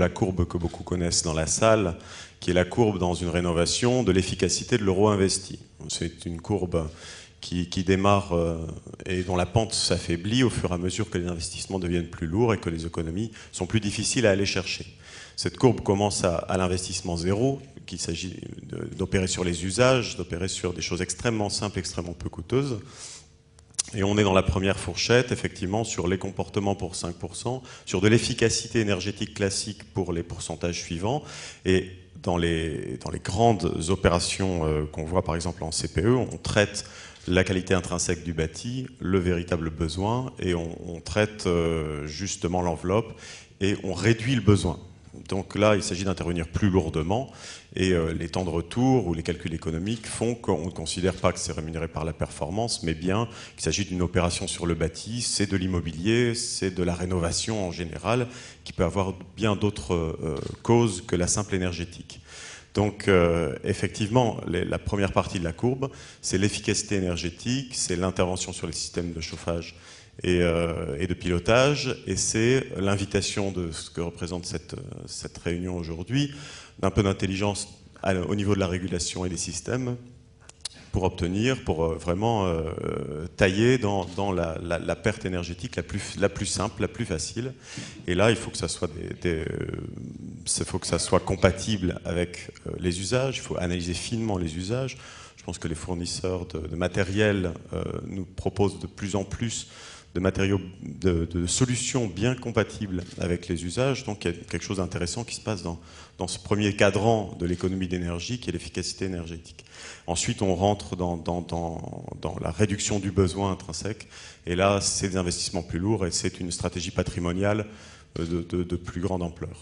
la courbe que beaucoup connaissent dans la salle, qui est la courbe dans une rénovation de l'efficacité de l'euro investi. C'est une courbe qui démarre et dont la pente s'affaiblit au fur et à mesure que les investissements deviennent plus lourds et que les économies sont plus difficiles à aller chercher. Cette courbe commence à l'investissement zéro, qu'il s'agit d'opérer sur les usages, d'opérer sur des choses extrêmement simples, extrêmement peu coûteuses. Et on est dans la première fourchette, effectivement, sur les comportements pour 5%, sur de l'efficacité énergétique classique pour les pourcentages suivants. Et dans les grandes opérations qu'on voit, par exemple, en CPE, on traite la qualité intrinsèque du bâti, le véritable besoin, et on traite justement l'enveloppe, et on réduit le besoin. Donc là, il s'agit d'intervenir plus lourdement, et les temps de retour ou les calculs économiques font qu'on ne considère pas que c'est rémunéré par la performance, mais bien qu'il s'agit d'une opération sur le bâti, c'est de l'immobilier, c'est de la rénovation en général, qui peut avoir bien d'autres causes que la simple énergétique. Donc effectivement, la première partie de la courbe, c'est l'efficacité énergétique, c'est l'intervention sur les systèmes de chauffage et de pilotage, et c'est l'invitation de ce que représente cette réunion aujourd'hui, d'un peu d'intelligence au niveau de la régulation et des systèmes, pour vraiment tailler dans la perte énergétique la plus simple, la plus facile. Et là, il faut que ça soit compatible avec les usages, il faut analyser finement les usages. Je pense que les fournisseurs de matériel nous proposent de plus en plus de matériaux, de solutions bien compatibles avec les usages. Donc il y a quelque chose d'intéressant qui se passe dans ce premier cadran de l'économie d'énergie qui est l'efficacité énergétique. Ensuite, on rentre dans la réduction du besoin intrinsèque. Et là, c'est des investissements plus lourds et c'est une stratégie patrimoniale de plus grande ampleur.